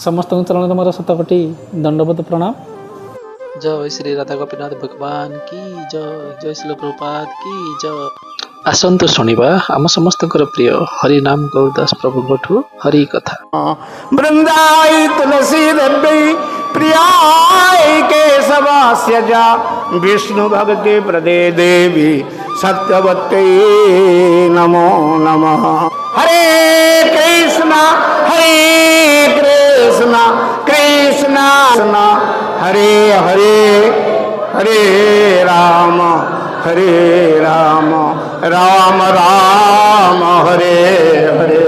समस्त चरण मोर शतकोटी दंडवत प्रणाम। जय श्री राधा गोपीनाथ भगवान की जय। जय श्री प्रभुपाद की जय। आसंतु शुणिबा आम समस्त प्रिय हरिनाम गौरदास प्रभु हरि कथा। वृंदाई तुलसी देवी प्रियाय केशवास्य जा विष्णु भक्ति प्रदे देवी सत्यवते नमो नमः। हरे कृष्णा कृष्ण कृष्ण हरे हरे हरे राम राम राम हरे हरे।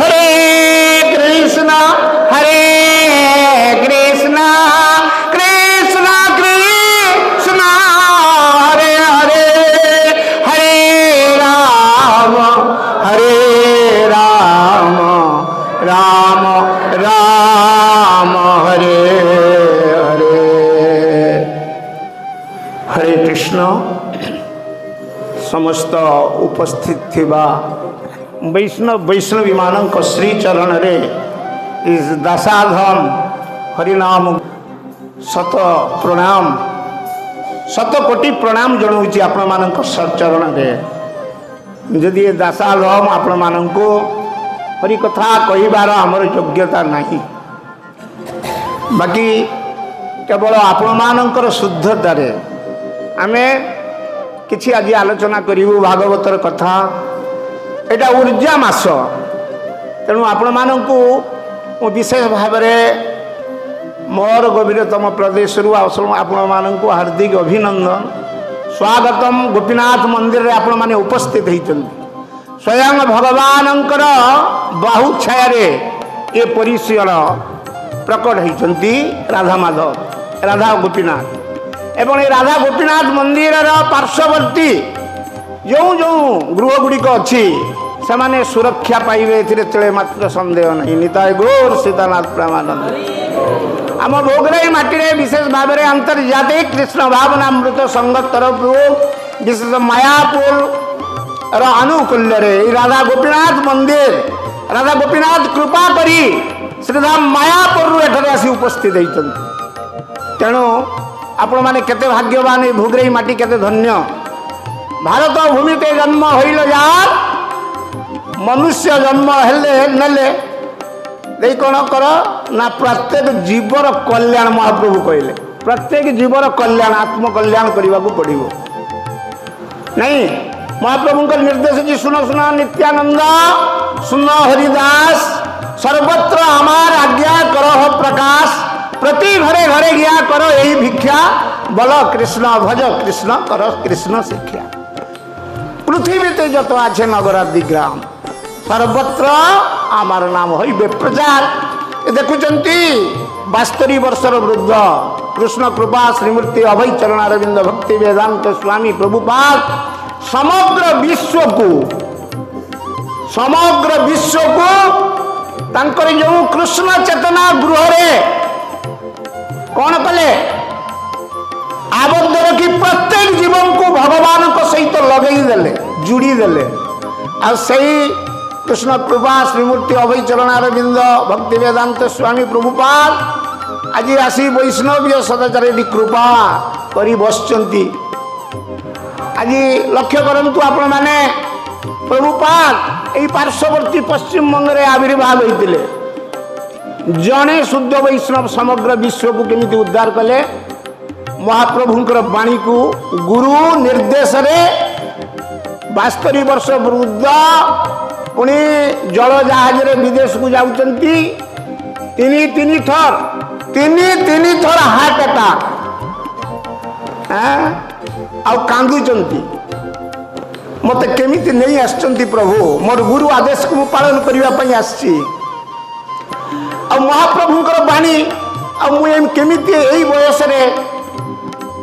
हरे कृष्णा कृष्ण कृष्ण कृष्ण हरे हरे हरे राम राम राम हरे हरे। हरे कृष्ण। समस्त उपस्थित थिबा वैष्णवी मानक श्री चरण रे इस दासाधन हरिनाम शत प्रणाम शत कोटि प्रणाम जनाऊँगी आपण मानक चरण रे। जदि ये दासाधम आपण मानक हरि कथा कहिबार आमर योग्यता नहीं, बाकी केवल आपण मानकर शुद्धतारे आमे किछि आज आलोचना करिवु भागवतर कथा। एटा ऊर्जा मास, तेणु आपण मानकु विशेष भाव मोर गभीरतम प्रदेश आपण मानकु हार्दिक अभिनंदन स्वागतम। गोपीनाथ मंदिर रे आपण माने उपस्थित होइछन्ति। स्वयं भगवानंकर बाहु छाया ये परिसर प्रकट होइछन्ति राधा माधव राधा गोपीनाथ। एवं ये राधा गोपीनाथ मंदिर पार्श्ववर्ती जो जो गृह गुड़िक अच्छी से माने सुरक्षा पाइबे एथिरे मात्र संदेह नहीं। निताय गौर सीतानाथ प्रेमानंद। आम भोगराई माटी विशेष भाव में अंतर्जातीय कृष्ण भावनामृत संगत तरफ विशेष मायापुर अनुकूल्य राधा गोपीनाथ मंदिर राधा गोपीनाथ कृपा करी श्रीधाम मायापुर एठारे आसी उपस्थित होइछन्ति। तेणु आपण माने केते भाग्यवान भोगराई माटी केते धन्य। भारत भूमि ते जन्म होइल जार मनुष्य जन्म हेले नेले देई कोन कर ना प्रत्येक जीवर कल्याण महाप्रभु कहले प्रत्येक जीवर कल्याण आत्म कल्याण करने को पड़ो नहीं। महाप्रभु का निर्देश जी सुनो सुनो नित्यानंद सुनो हरिदास सर्वत्र आमार आज्ञा करो प्रकाश प्रति घरे घरे गया करो यही भिक्षा बल कृष्ण भज कृष्ण करो कृष्ण शिक्षा। पृथ्वी ते जत आछे नगरादि ग्राम सर्वत्र आमार नाम हईबे प्रचार। देखुचंती 72 वर्षर वृद्ध कृष्ण कृपा श्रीमूर्ति अभय चरणारविंद भक्ति वेदांत स्वामी प्रभुपाद समग्र विश्व को तांकर जो कृष्ण चेतना गृह रे कौन कले आबद्ध रखी प्रत्येक जीवन को भगवान को सहित लगई देले जुड़ी देले। आ सही कृष्ण कृपा श्रीमूर्ति अभय चरणारविंद भक्ति वेदांत स्वामी प्रभुपाद आज आसी वैष्णवीय सदाचार कृपा करी बसचंती। आज लक्ष्य करंतु आपण माने प्रभुपाद एई पार्श्ववर्ती पश्चिम बंग रे आविर्भाव होइतिले। जने शुद्ध वैष्णव समग्र विश्व को केमिति उद्धार कले महाप्रभुंकर वाणी को गुरु निर्देश रे 72 वर्ष वृद्ध पुणी जल जहाज रे विदेश को जाउचंती। तीन थर हार्ट अटैक आ कांदुचंती मते केमिति नहीं आछंती प्रभु मोर गुरु आदेश को पालन करिवा पई आछि। आ महाप्रभुंकर वाणी आ मु केमिति एई बयस रे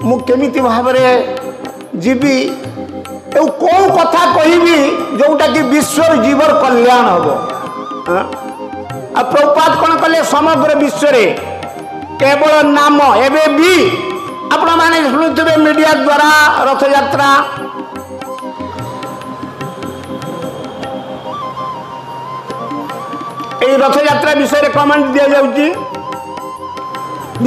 मु केमिति भाव जीवी ए कौन कथा कहबी जोटा कि विश्व जीवर कल्याण हम। आ प्रभुपाद कौन कले समग्र विश्व रे केवल नाम एबे भी आपण माने शुणुथिबे मीडिया द्वारा रथ यात्रा रथयात्रा विषय में कमेंट दि जाऊँगी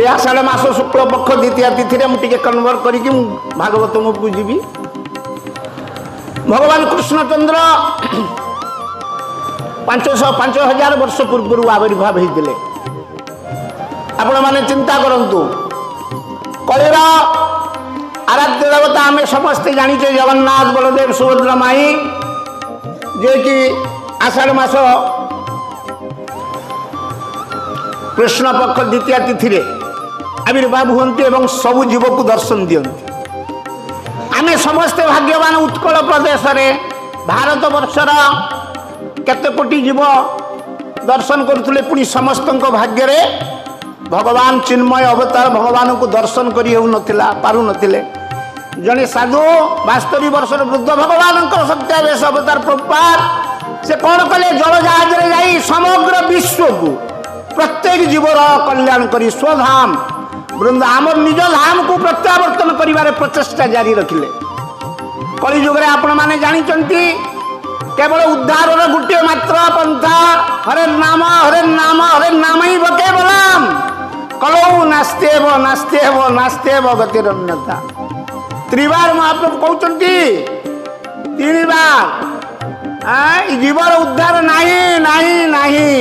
आषाढ़ मास शुक्ल पक्ष द्वितीय तिथि मुझे कन्वर्ट करके भागवत को जीवी भगवान कृष्णचंद्र 5000 वर्ष पूर्व आविर्भाव होते आपण मैंने चिंता करंतु कलिर आराध्य देवता आम समस्ते जाचे जगन्नाथ बलदेव सुभद्रा माई जे कि आषाढ़ मास कृष्ण पक्ष द्वितीय तिथि आविर्भाव हुंती एवं सबु जीव को दर्शन दियंती आम समस्ते भाग्यवान उत्कल प्रदेश रे भारत वर्षर केते कोटी जीव दर्शन करुले पुणी समस्त भाग्य रे भगवान चिन्मय अवतार भगवान को दर्शन करी पारु नथिले जने साधु 72 वर्ष वृद्ध भगवान सत्यावेश अवतार प्रभुपाद से कौन कले जल जहाज रे जाई समग्र विश्व को प्रत्येक जीवर कल्याण करी स्वधाम वृंदा आमर निज धाम को प्रत्यावर्तन करिवारे प्रचेष्टा जारी रखिले कलिजुग रे आपण माने जानिचंती केवल उद्धार गोटे मात्र पंथा हरे नाम ही केवलम कलौ नास्तेव नास्तेव नास्तेव गतिरन्यता त्रिबार महाप्रभु कहते 3 बार जीवर उद्धार नहीं नहीं नहीं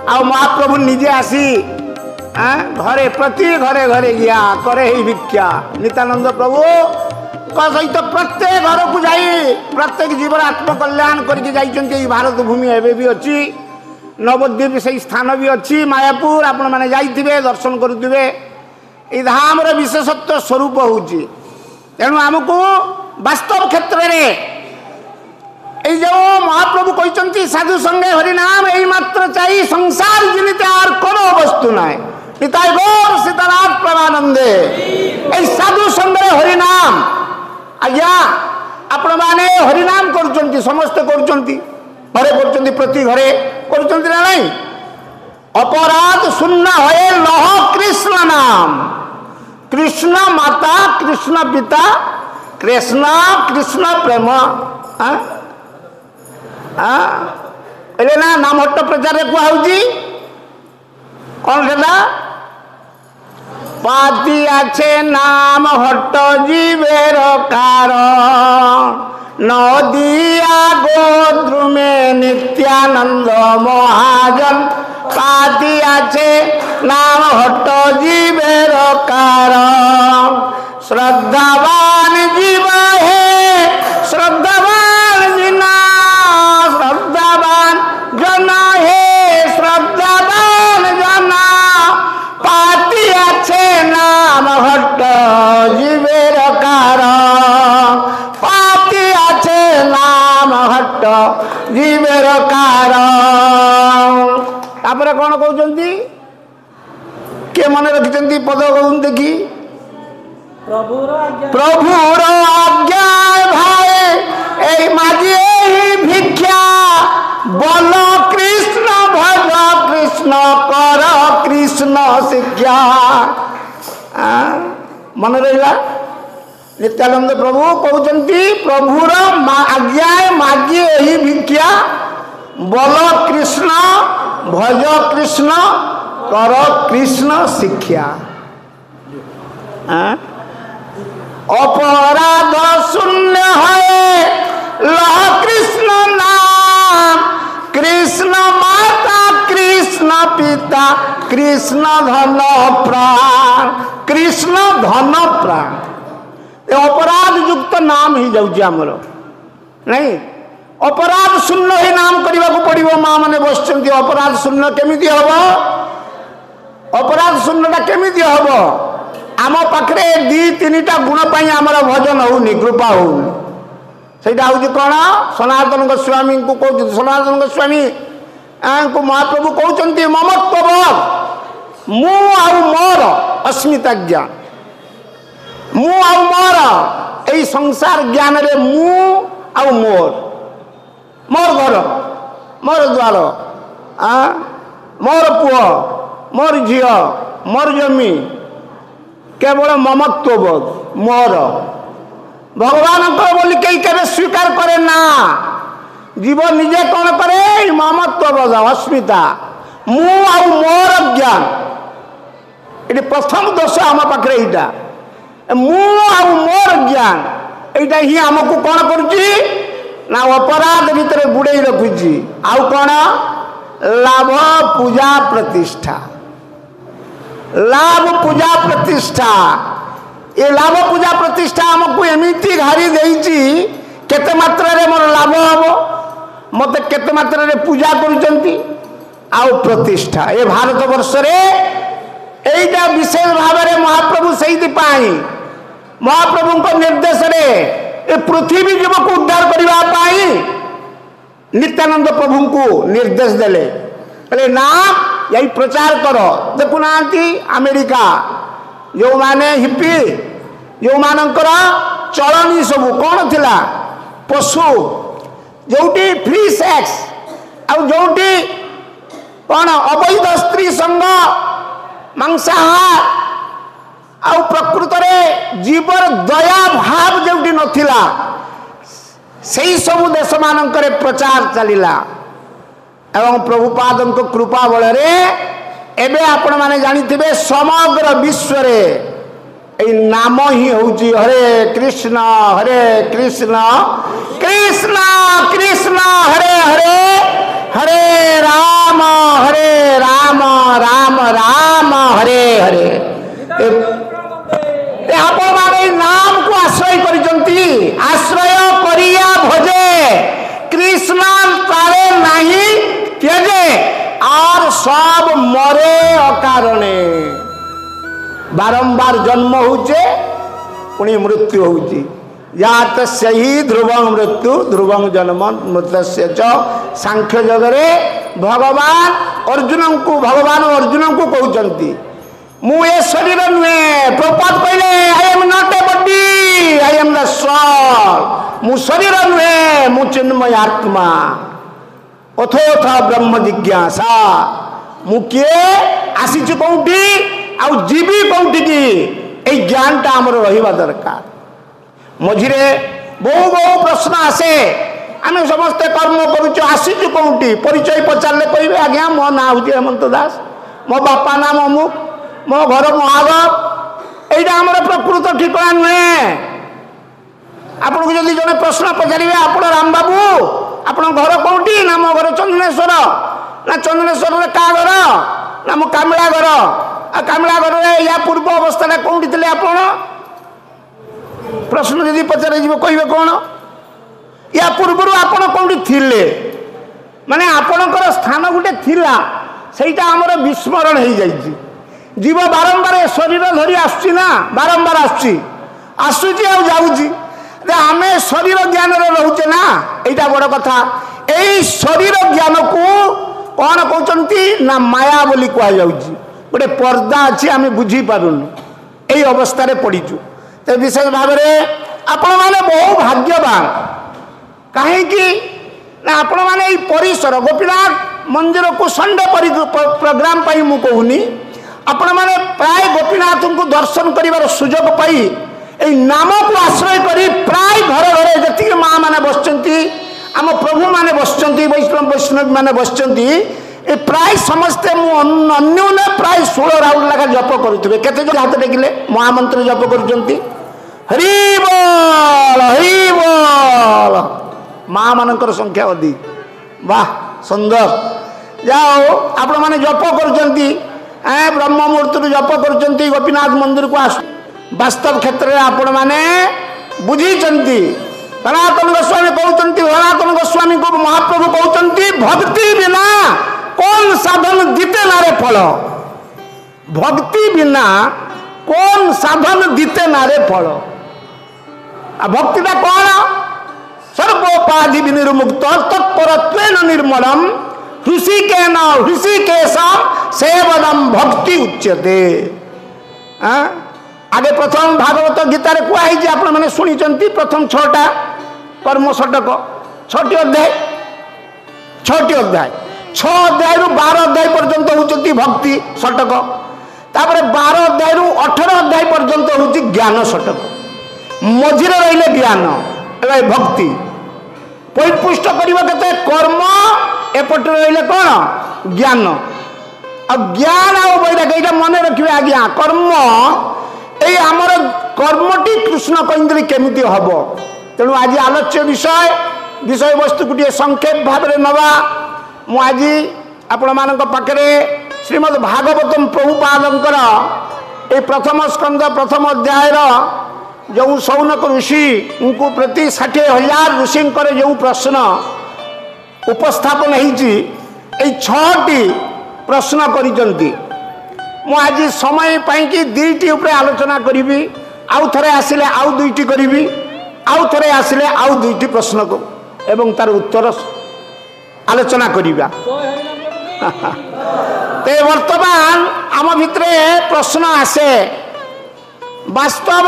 आ महाप्रभु निजे आसी घरे प्रति घरे घरे गया करे ही भिक्षा नित्यानंद प्रभु सहित प्रत्येक घर को जाई प्रत्येक जीवन आत्मकल्याण करके जाइछन्ती भारत भूमि एवं भी अच्छी नवद्वीप से स्थान भी अच्छी मायापुर आपण मैंने जाइथिबे दर्शन करुथिबे ए धाम रे विशेषत्व स्वरूप होउची तेणु आमको वास्तव क्षेत्र रे ए जो महाप्रभु कहते साधु संगे हरिनाम यही मात्र चाहिए संसार जीवित और कोनो वस्तु नाय पिता गौर सीतानाथ प्रमानंदे ए साधु संगे हरिनाम आज्ञा आपण माने हरिनाम करुचंती समस्त करुचंती घरे करुचंती प्रति घरे करुचंती ना नहीं अपराध शून्य होए लह कृष्ण नाम कृष्ण माता कृष्ण पिता कृष्ण कृष्ण प्रेम ना नाम हट्ट प्रचार कहूँ कौन से पाती आछे नाम हट्ट जीवेर कारण नदिया गोद्रु में नित्यानंद महाजन पाती आछे नाम हट्ट जीवेर कारण श्रद्धावान जीव है श्रद्धावान जिना श्रद्धावान जना है श्रद्धावान जना पाती आछे नाम हट्ट जीवेर कारण पाती आछे नाम हट्ट जीवेर कारण तापर कौन कहते किए मन रखिंट पद कहूँ देखी प्रभुर आज्ञा भाई ए माजी भिक्षा बोल कृष्ण भज कृष्ण कर कृष्ण शिक्षा मन रहा नित्यानंद प्रभु कहते प्रभुर आज्ञा मागी यही भिक्षा बोल कृष्ण भज कृष्ण कर कृष्ण शिक्षा अपराध शून्य है लह कृष्ण नाम कृष्ण माता कृष्ण पिता कृष्ण धन प्राण कृष्ण धन प्राण अपराध युक्त नाम ही जाऊँगी आमर नहीं अपराध शून्य ही नाम करने को पड़ो माँ मैंने बस अपराध शून्य केमी हम अपराध शून्यटा केमी हम आम पाखे 2-3टा गुण आमर भजन होनी कृपा होनी से कौन सनातन गोस्वामी को कहते सनातन गोस्वामी को महाप्रभु कहते ममत्व मु मोर अस्मिता ज्ञान मु मोर यही संसार ज्ञान रे मु मोर मोर घर मोर द्वार मोर पुओ मोर झील मोर जमी केवल ममत्व बोध मोर भगवान बोली कई केवे स्वीकार करे ना जीव निजे कौन करे ममत्व बोध अस्मिता मु आउ मोर ज्ञान ये प्रथम दोष आम पाखे यहाँ मु आउ मोर ज्ञान यहाँ ही आमको कौन करुच्ची ना अपराध भितर बुड़े रखुची आउ कौन लाभ पूजा प्रतिष्ठा लाभ पूजा प्रतिष्ठा ये लाभ पूजा प्रतिष्ठा आमको एमती घारी देती केते मात्रा रे मोर लाभ हम मत केते मात्रा रे पूजा करुचंती आउ प्रतिष्ठा ये भारत वर्ष रे एटा विशेष भाव में महाप्रभु से महाप्रभु को निर्देश रे ए पृथ्वी जीव को उद्धार करने नित्यानंद प्रभु को निर्देश देले अरे ना यही प्रचार करो देखुना अमेरिका जो माने हिप्पी जो मानकर चलनी सब कौन थिला पशु जोटी फ्री सेक्स आउ जोटी कौन अवैध स्त्री संग मांसाहार आउ प्रकृत रे जीवर दया भाव जोटी नथिला सही सब देश मानकर प्रचार चलिला एवं प्रभुपाद कृपा बल एबे आपण माने जानिथिबे समग्र विश्व रे ए नाम ही होउची हरे कृष्ण कृष्ण कृष्ण हरे हरे हरे राम राम राम हरे हरे आपण माने नाम को आश्रय करिसंती आश्रय करिया भजे कृष्ण तारे नहीं त्यजे और सब मरे अकारणे बारंबार जन्म होचे पुणी मृत्यु होची यात सही ध्रुवं मृत्यु ध्रुवं जन्म मृतस्य च सांख्य जगरे भगवान अर्जुन को कहउचंती मु ए शरीर नुहे प्रपात कहले I am not a body I am the soul मु शरीर नुहे मु चिन्मय आत्मा अथोथ ब्रह्म जिज्ञासा मु किए आसीछु कोठी आउ जीवी कोठी की ए ज्ञान ता हमर रहिबा दरकार मझिरे बहु बहु प्रश्न आसे आमे समस्त कर्म करूछु आसीछु कोठी परिचय पचारले कहबे आज्ञा मो ना होती हेमंत दास मो बापा नाम अमुक मो घर महादेव एटा हमर प्रकृत ठिकाना नुहे आपन को जदि जने प्रश्न पचारिबे आपण राम बाबू आपण घर कोठी ना मो घर चंदनेश्वर ना चंदनेश्वर रे का घर ना मो कामला घर आ कामला घर रे या पूर्व अवस्था कोठी थिले आपण प्रश्न यदि पचारे जीव कहबे कोन या पूर्व आपण कोठी थिले माने आपणकर स्थान गुटे थिला सेटा हमर विस्मरण हो जाइछि जीव बारंबार शरीर धरी आसुची ना बारंबार आसुची आ जाऊँगी आम शरीर ज्ञान रोचे ना यहाँ बड़ कथा यही शरीर ज्ञान को कौन कहते ना माया बोली कहुच्छी गोटे पर्दा अच्छी आम बुझीपारूँ यही अवस्था पड़ीचु तो विशेष भाव में आपण मैंने बहु भाग्यवान कहीं ना आपण मैंने परिसर गोपीनाथ मंदिर को संडे प्रोग्राम पाई मु कहूनी आपण मैंने प्राय गोपीनाथ को दर्शन कर सुजोग पाई नाम को आश्रय करी प्राय घर घर जी माँ मैंने बसचंती आम प्रभु मैंने बसचंती वैष्णव मैंने बसचंती प्राय समस्ते अन्य प्राय 16 राउंड लगा जप करुवे केते जो हाथ टेकिले महामंत्र जप करुचंती हरि बोल माँ मानकर संख्या अधिक वाह सुंदर जाओ आपण मैंने जप करुचंती ब्रह्म मुहूर्त जप करुचंती गोपीनाथ मंदिर को आस वास्तव क्षेत्र में आपण मैंने बुझी सनातन गोस्वामी कहते सनातन गोस्वामी को महाप्रभु कहते भक्ति बिना कौन साधन दीते नारे फल भक्ति बिना कौन साधन दीते नारे फल भक्तिटा कौन सर्वोपाधि विनिर्मुक्त तत्परत्वेन निर्मलम ऋषिकेश सेवनम भक्ति उच्यते आगे प्रथम भागवत गीता रे कहुई आप शुणी प्रथम 6टा कर्म षटक 6टी अध्याय 6 अध्याय रु 12 अध्याय पर्यंत होती भक्ति षटक तापर 12 अध्याय रु 18 अध्याय पर्यंत होती ज्ञान षटक मझिरे रहिले ज्ञान एवं भक्ति परिपुष्ट करते कर्म एपटे रहिले कौन ज्ञान ज्ञान आ वैराग्य ये मन रखिए आज्ञा कर्म ये आमर कर्मटी कृष्ण कैंद्री केमिति हम तेणु आज आलोच्य विषय वस्तु गोटे संक्षेप भाव में नवा मुझे आपण मान पाखे श्रीमद् भागवतम प्रभुपादंकर ये प्रथम स्कंद प्रथम अध्याय जो सौनक ऋषि उनको प्रति 60,000 ऋषि जो प्रश्न उपस्थापन होती छटी प्रश्न करिजंती मु आज समय पाई दुईटी उपरे आलोचना करी आउ थे आसिले आउ दुईटी करी आउ थे आसिले आउ दुईटी प्रश्न को एवं तार उत्तर आलोचना करिबा ते वर्तमान आम भितरे प्रश्न आसे वास्तव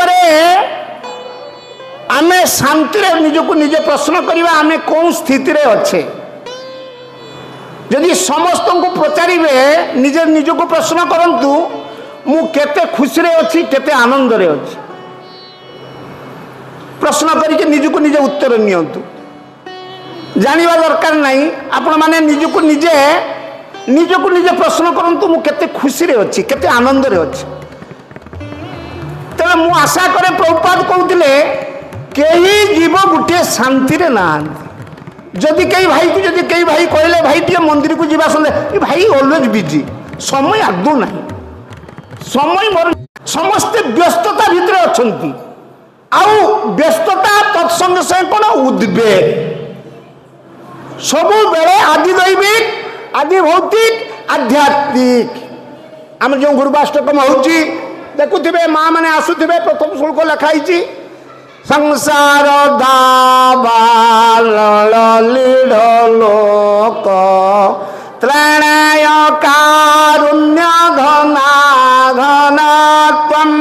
आमे शांति निजको निजे प्रश्न करिबा आमे कौन स्थिति रे अच्छे यदि समस्त को पचारे निजे निजको प्रश्न करंतु मु केते खुशी रे अच्छी केते आनंद रे अच्छी प्रश्न करके निजको निजे उत्तर नियंतु जानिबा दरकार नहीं आपण माने निजको निजे प्रश्न करंतु मु केते खुशी रे अच्छी केते आनंद रे अच्छी तेरे मु आशा करे प्रभुपाद कहते कई जीव गोटे शांति रे ना जदि कई भाई को जदि कई भाई कहले भाई टे मंदिर को जीवा संदे भाई ऑलवेज बिजी समय आदौ ना समय मोर समस्ते व्यस्तता भितर अछंती आउ व्यस्तता तत्संगे संगे कोन उद्वेग सबु बेले आदि दैविक आदि भौतिक आध्यात्मिक आम जो गुरुवाष्टकम होउची देखुथिबे माँ माने आसुथिबे प्रथम शुल्क लिखाई संसार दाबाल लीढ़ लोक त्रणाय कारुण्य घना घनत्वं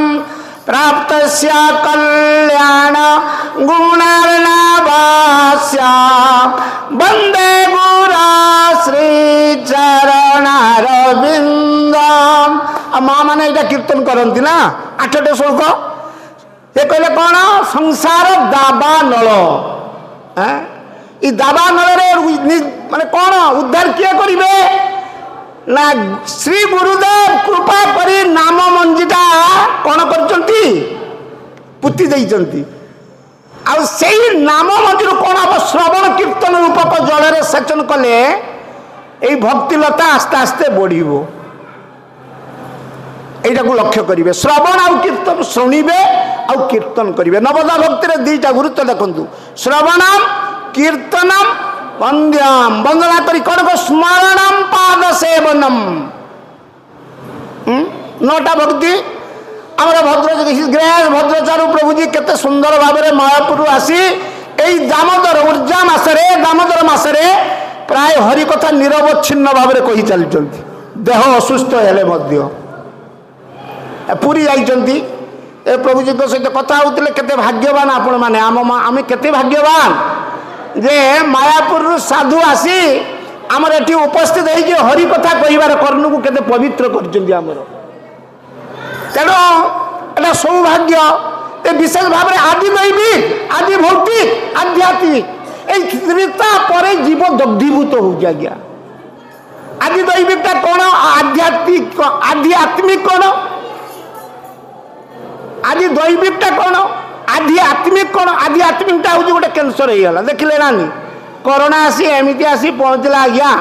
प्राप्तस्य कल्याण गुणार्णवास्य वंदे गुरा श्री चरणारविंदम। माँ मैंने यहाँ कीर्तन करती ना 8टे श्लोक ये कहले कौन संसार दाबा नल दाबा नल माने कौन उद्धार किए करिवे ना श्री गुरुदेव कृपा करी नाम मंजीटा कौन करचंती पुति देइचंती आ सेही नाम मंजीर कौन हम श्रवण कीर्तन रूपक जल सेचन कले यही भक्तिलता आस्ते आस्ते बढ़िबो এইটা লক্ষ্য করিবে শ্রবণ আর কীর্তন শুনিবে আর কীর্তন করিবে নবদা ভক্তির দুইটা গুরুত্ব দেখন্তু শ্রবণম কীর্তনম বন্দ্যম বন্দনা করি কোন স্মরণম পাদ সেবনম 9টা ভক্তি আমার ভদ্রগ্রাস ভদ্রচারু প্রভুজি কেতে সুন্দর ভাবে মায়াপুর আসি এই দামোদর ঊর্জা মাসরে প্রায় হরিকথা নিরবচ্ছিন্ন ভাবে কহি চালিছন্তি দেহ অসুস্থ হেলে মধ্য पुरी जाइंती प्रभुजी सहित कथा होते केते भाग्यवान आपण माने आम केते भाग्यवान जे मायापुर साधु आसी आमर एटी उपस्थित होइके हरि कथा कहिबार कर्णु को केते पवित्र करचंती आमर तेणु एटा सौभाग्य ए विशेष भाव में आदि दैविक आदि भौतिक आध्यात्मिक ए त्रिता परे जीव दग्धीभूत हो गया आदि दैविकता कौन आध्यात्मिक कौन आदि दैविकता कौन आध्यात्मिक कौन आध्यात्मिकता हूँ गोटे कैंसर हो गला देखिले नानी कोरोना आसी एमती आसी पहुँचला आज्ञा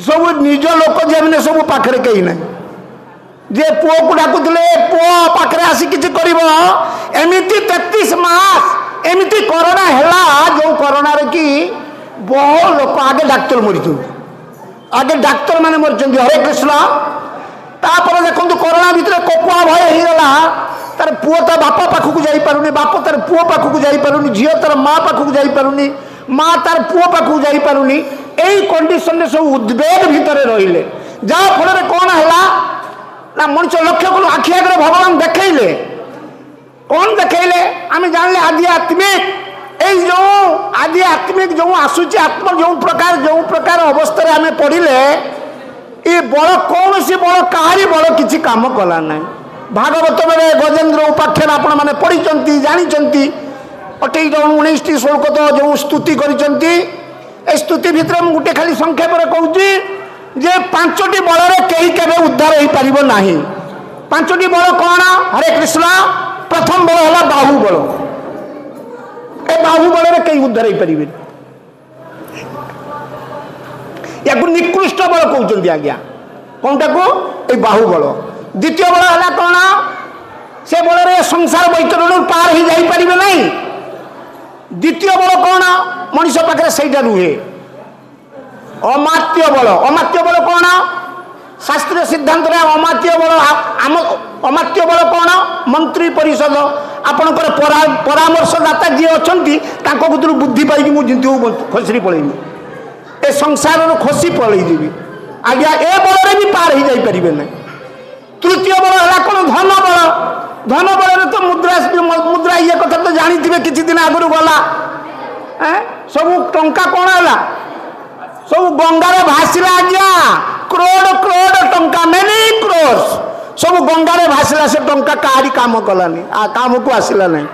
सब निज लोक जेमने सब पाखे कहीं ना जे पुओ को डाकुले पुओ पाखे आसी किसी कर एमती 33 मास एमती कोरोना है जो कोरोना कि बहु लोक आगे डाक्तर मरी आगे डाक्तर माने मरी हरे कृष्ण तापर देखो कोरोना भितर कपुआ भय होगला तार पुओ तो बापा पाखक जापरूनी बाप तार पुओ पाखक जापरूनी झील तार माँ पाखक जापरूनी माँ तार पुओ पाखक जापरूनी यही कंडीशन सब उद्वेग भितर रहिले जहाँफल कौन है ना मनुष्य लक्ष्य कलु आखि आगे भगवान देखले कौन देखले आम जानले आध्यात्मिक जो आध्यात्मिक जो आसूची आत्म जो प्रकार अवस्था आम पढ़ले ये बड़ कौन सी बड़ कहारी बड़ किसी काम कला ना भागवत में गजेन्द्र उपाख्यान आपण मैंने पढ़ी जानी 19टी श्लोक तो जो स्तुति कर स्तुति भितर गोटे खाली संक्षेप कहूँ जे पांचटी बल कहीं केवे उद्धार हो पार ना। पांचटी बल कौन? हरे कृष्ण। प्रथम बल है बाहुबल। ए बाहुबल कहीं उद्धार हो पारे या निकृष्ट बल कहते आज्ञा कौनटा को ए बाहुबल। द्वितीय बल है कौन? से बल संसार बैतरण पार ही जाई परिबे नहीं। द्वितीय बल कौन? मनीष पाखे सहीटा रुहे अमात्य बल। अमात्य बल कौन? शास्त्रीय सिद्धांत अमात्य बल आम अमात्य बल कौन? मंत्री परिषद आपणकर परामर्शदाता जी अच्छा भर बुद्धि पाई मुझे खसरी पलैमी ए संसार खसी पलैजी आज्ञा ए बल भी पार ही जाई परिबे नहीं। तृतीय बल है कौन? धन बल। धन बल तो मुद्रा मुद्रा ये कथा तो जानी थे किसी दिन आगु गला सब टंका कौन है सब गंगार भाषिला आज्ञा करोड़ करोड़ टंका मेनी क्रोर्स सब गंगार भाषिला से टंका कहारी काम कलानी काम को आसला नहीं।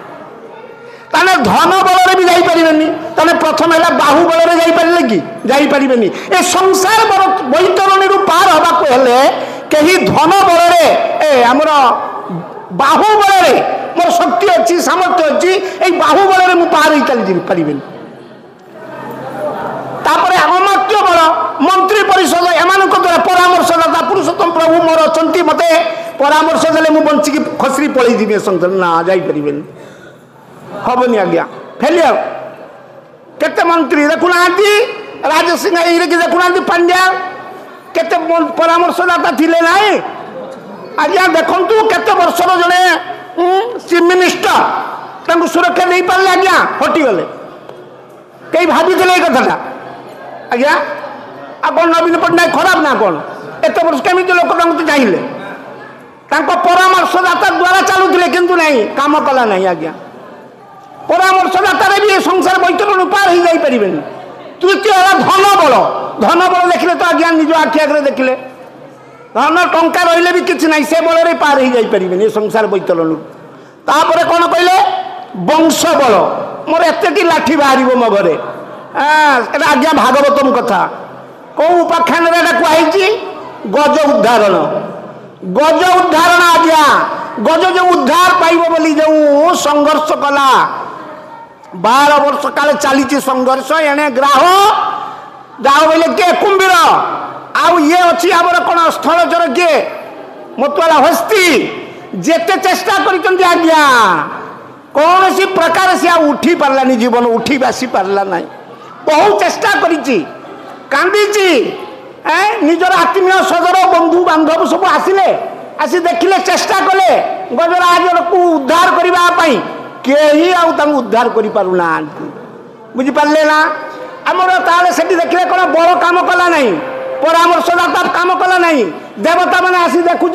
ताने धन बल भी जाई परिबेनी। ताने प्रथम है बाहु बल जाई परिले कि जाई परिबेनी। ए संसार बैतरणी पार हवा को हेले कहीं धन बल ए हमर बाहु बल मोर शक्ति अच्छी सामर्थ्य अच्छी ए बाहु बल मु पार ही चली परिबेनी। तापरे अमात्य बल मंत्री परिषद एमानक द्वारा परामर्शदाता पुरुषोत्तम प्रभु मोर अच्छा मत परामर्श देले मु बंचिकी खसरी पलि जी संसार ना जाई परिबेनी हबनी आज्ञा फेलियर। केते मंत्री देखुना राजसिंह ये देखुना पांड्या केते परामर्शदाता थिले नाई आज्ञा देखंतु केते वर्षर जने चीफ मिनिस्टर तांको सुरक्षा नहीं पारे आज्ञा हटी गले कई भाभी ये कथाटा आज्ञा आप नवीन पट्टनायक खराब ना कौन एत वर्ष केमी लोक चाहिए परामर्शदाता द्वारा चलुले किंतु नहीं काम कला नहीं आज्ञा परामर्शदाता भी संसार बैतरण पार ही जाई परिबेनी। तृतीय है धन बल। धन बल देखले तो आज्ञा निज आखि आगे देखले धन टंका रहिले भी किसी ना से बल पार ही जाई परिबेनी संसार बैतरण। तापर कौन कहले वंश बल मोर एत लाठी बाहर मो घरे आज्ञा भागवतम कथा कौ उपाख्यान कहुई गज उद्धारण। गज उद्धारण आज्ञा गज जो उद्धार पाइब बोली जो संघर्ष कला 12 वर्ष काले चली संघर्ष एने ग्राह ग्राह बोले किए कुंभीर आउ ये अच्छी आमर कौन स्थलचर किए मतवाला हस्ती जेते चेष्टा कर आज्ञा कौन सी प्रकार से उठी पार्लानी जीवन उठी आसी पार्ला ना बहुत चेष्टा करी निजर आत्मीय सदर बंधु बांधव सब आसिले आसी देखिले चेष्टा कले गजराज को उद्धार करने कहीं उद्धार कर पारुना बुझिपारे ना आमर ताले से देखिले कौन बड़ काम कला नहीं परामर्शदाता काम कला नहीं देवता मैंने आसी देखुं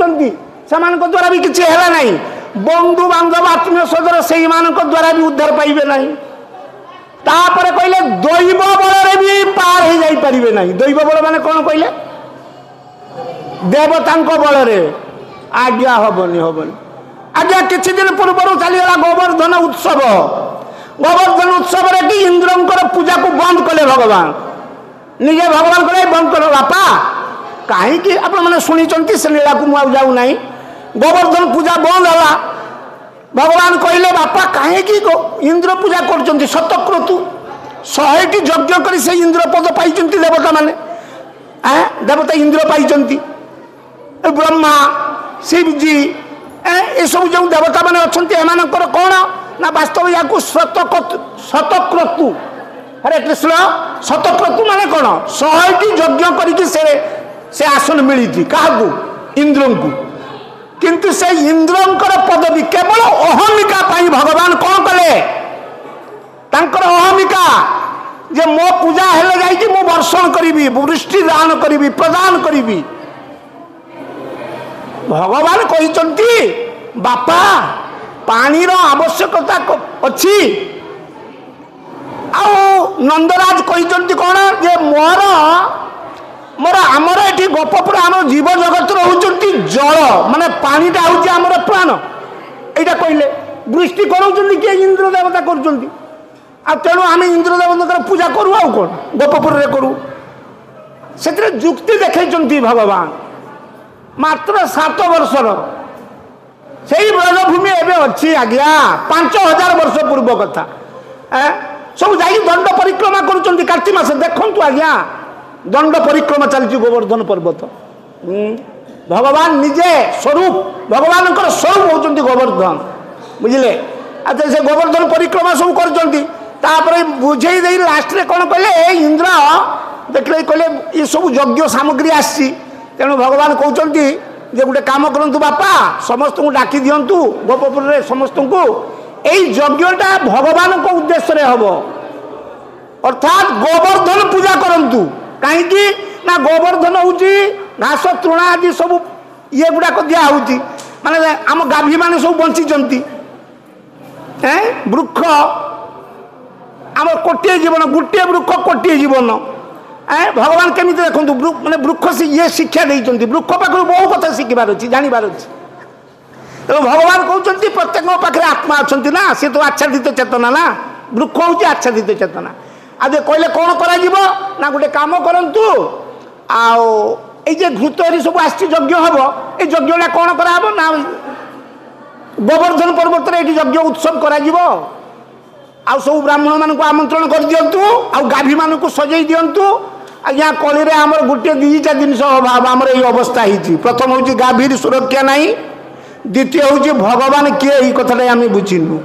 से द्वारा भी किसी है ना बंधु बांधव आत्मीय सदर से द्वारा भी उद्धार पाइबे नहीं। तापर कहले दैव बल भी पार हो जाई परिबे नहीं। दैव बल माने कौन कहले देवता बल आज्ञा हबनी हबनी आज्ञा किछि दिन पूर्व चलीगला गोवर्धन उत्सव। गोवर्धन उत्सव रे कि इंद्रंकर पूजा को बंद कले भगवान निजे भगवान कले बंद करो बापा कहीं आप शुणी से लीला को मुझे जाऊ ना गोवर्धन पूजा बंद है भगवान कहले बापा कहीं इंद्र पूजा कर शतक्रतु 100टी यज्ञ कर से इंद्र पद पाई देवता माने देवता इंद्र पाई ब्रह्मा शिवजी ये सब जो देवता माने अच्छा एमानकर कौन ना वास्तव या शतक्रतु हरे कृष्ण शतक्रतु माने कौन 100टी यज्ञ करके से आसन मिली क्या इंद्र को किंतु से इंद्रंकर पदवी केवल अहमिका पाई भगवान कौन कले तांकर अहमिका जे मो पूजा हेले जाई मो वर्षण करी वृष्टि दान करी प्रदान करी भगवान कहते बापा पानी रो आवश्यकता अच्छी आ नंदराज कहते कौन जे मोर मोर आमर ये गोपपुर आम जीव जगत होती जल माने पानीटा हूँ आमर प्राण यहाँ कहले वृष्टि कर किए इंद्र देवता कर तेणु आम इंद्र देवता पूजा करूँ आउ कौन गोपपुर रे करूँ से जुक्ति देखते भगवान मात्र 7 वर्षर से ब्रजभूमि एवं अच्छी आज्ञा 5000 वर्ष पूर्व कथा सब जा दंड परिक्रमा कर कार्तिक मास देखु आज्ञा दंड परिक्रमा चलती गोवर्धन पर्वत भगवान निजे स्वरूप भगवान स्वरूप होती गोवर्धन बुझे अच्छा से गोवर्धन परिक्रमा सब कर बुझे लास्ट रे कौन कहले इंद्र देखले कहले ये सब यज्ञ सामग्री आसी तेणु भगवान कहते जे गोटे काम करंतु बापा समस्त को डाकी दिंतु गोपपुर रे समस्त को यही यज्ञटा भगवान को उद्देश्य रे हबो अर्थात गोवर्धन पूजा करंतु कहीं ना गोवर्धन होची घास तृण आदि सब ये गुड़ाक दिया होची माने आम गाभी माने सब बंची वृक्ष आम कोटे जीवन गोटे वृक्ष कोटे जीवन भगवान केमी देखो मैंने वृक्ष ये शिक्षा देते वृक्ष पाख बहु कथा शिखबार अच्छी जानवर अच्छी तेणु भगवान कहते प्रत्येक पाखे आत्मा अच्छा ना सी तो आच्छादित चेतना ना वृक्ष हूँ आच्छादित चेतना आज कहले कौन करा गोटे काम करंतु घृतरी सब आज्ञ हम ये यज्ञ कौन कराब ना गोवर्धन पर्वत ये यज्ञ उत्सव कर सब ब्राह्मण मान आमंत्रण कर दिंतु गाभी मान सजई दिंतु आज्ञा कली आमर गोटे 2टा जिन अभाव आमर ये अवस्था होती प्रथम हूँ गाभीर सुरक्षा नहीं द्वितीय हूँ भगवान किए ये कथा आम बुझीनु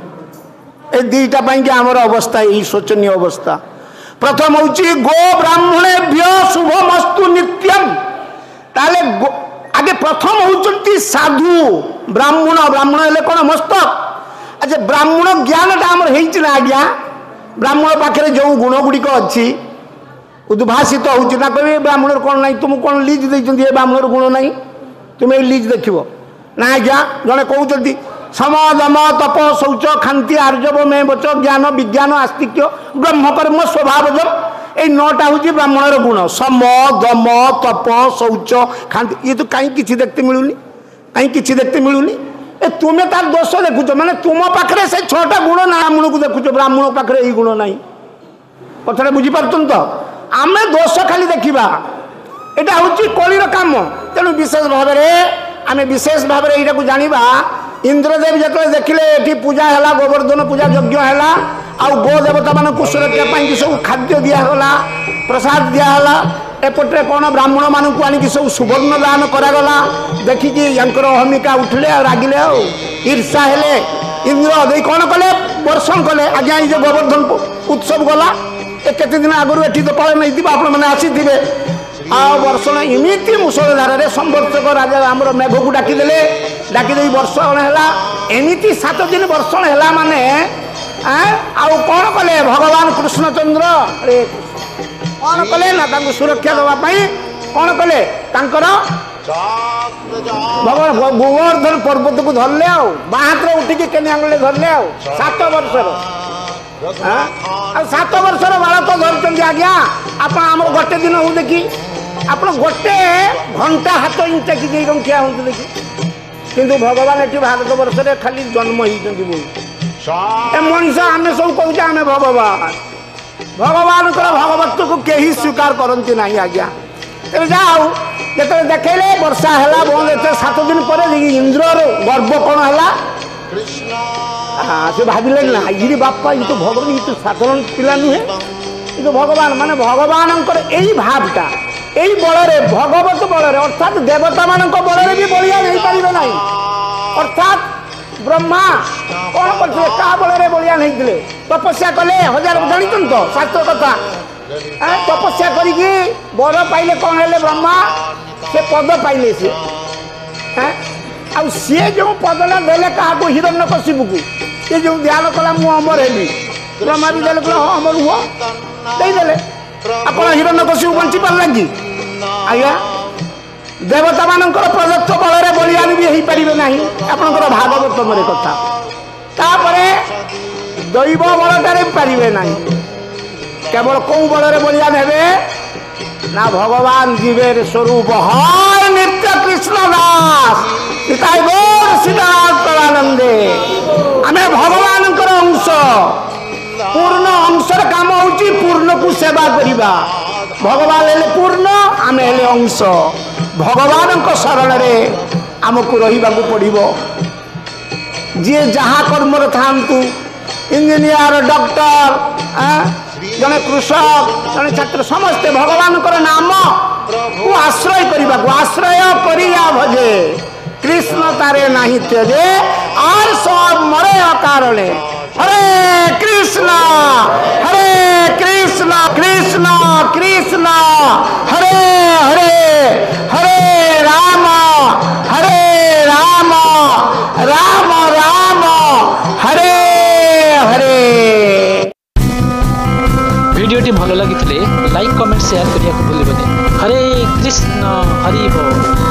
ए 2टा कि आमर अवस्था यही शोचनीय अवस्था प्रथम हूँ गो ब्राह्मणेभ्य शुभमस्तु नित्यम ताले आगे प्रथम होती साधु ब्राह्मण ब्राह्मण हेले कौन मस्तक अच्छा ब्राह्मण ज्ञान आमर होना आज्ञा ब्राह्मण पाखे जो गुण गुड़िक अच्छी उद्भाषित होना कहे ब्राह्मण कौन ना तुम कौन लिज दे ब्राह्मण गुण ना तुम्हें लिज देख ना आज्ञा जड़े कहते सम दम तप शौच खांति आर्जव में बच ज्ञान विज्ञान आस्तिक्य ब्रह्मकर्म स्वभावजम ये 9टा हूँ ब्राह्मणर गुण सम दम तप शौच खांति ये तो कहीं किसी देखते मिलूनी कहीं किसी देखते मिलूनी ए तुम्हें तार दोष देखुच माने तुम पाखे से 6टा गुण ना ब्राह्मण को देखुच ब्राह्मण पाखे यही गुण ना कथा बुझीपार तो आम दोष खाली देखा यहाँ हूँ कलिर काम तेणु विशेष भाव आम विशेष भाव यहाँ जाना इंद्रदेव जो देखिले ये पूजा है गोवर्धन पूजा यज्ञ है आ गो देवता मान सुरक्षा सब खाद्य दिगला प्रसाद दिगला एपटे कौन ब्राह्मण मानक आनिक सब सुवर्ण दान करागला देखिकी यांकर अहमिका उठले रागिले ईर्षा हेले इंद्र दे कौन कले वर्षण कले आज्ञा ये गोवर्धन उत्सव गला केते दिन आगु ये तो पालन नहीं आपण मैंने आसी आ वर्षण इमिति मुसलधार संवर्षक राजा आमर मेघ को डाकिदे डाकिदे वर्षण है एमती 7 दिन वर्षण है माने आउ कौन कले भगवान कृष्णचंद्र अरे कौन कले ना सुरक्षा देवाई कौन कले भगवान गोवर्धन पर्वत को धरले बाहात्र उठिकी केने आंगले धरले 7 वर्षर 7 वर्षर बालक धरते आज्ञा आप गोटे दिन हूँ देखी आप गोटे घंटा हाथ इंचाकी रंखिया हूँ देखी किंतु भगवान ये भारत वर्ष में खाली जन्म होती मनीष आम सब कहे आम भगवान भगवान भगवत को कहीं स्वीकार करती ना आज्ञा तेरे जाओ जो देखले वर्षा है बंद 7 दिन पर इंद्र गर्व कौन है से भाविले ना ये बापा ये तो भगवान ये तो साधारण पिला नुहे ये तो भगवान माने भगवान यही भावटा यही बल भगवत बल अर्थात देवता मान बल भी बलिया नहीं पारे ना अर्थात ब्रह्मा कौन करते क्या बल बलिया नहीं तपस्या कले 1000 जानी तो शास्त्र कथा तपस्या करी बर पाइले कौन है ब्रह्मा से पद पाइले सी जो पदना देले क्या हिरण्यकशिपु को ये जो ध्यान कला मु अमर हेबी ब्रह्मा भी देले हाँ अमर हुआ देदेले आप हिरण्यकशिपु बंची पारा कि आज्ञा देवता मान प्रदत्त बल बलियान भी हो पारे ना आपंकर भागवत मेरे कथा दैव बलटारे पारे ना केवल कौ बल बलियान हे ना भगवान जीवेर स्वरूप हर नित्य कृष्ण दास सीतानंदे आम भगवान अंश पूर्ण अंशर काम हूँ पूर्ण को सेवा करवा भगवान हेले पूर्ण आमे हेले अंश भगवान शरण में आमको रहा पड़ो जी जहाँ कर्म थांतु इंजीनियर डॉक्टर जड़े कृषक जड़े छात्र समस्ते भगवान नाम को आश्रय करने को आश्रय करिया भजे कृष्ण तारे नहीं त्यजे और सब मरे अकारणे हरे कृष्ण कृष्ण कृष्ण हरे हरे हरे राम राम राम हरे हरे। भिडियोटी भल लगी लाइक कमेंट शेयर करने को भूलिए। हरे कृष्ण हरि बोल।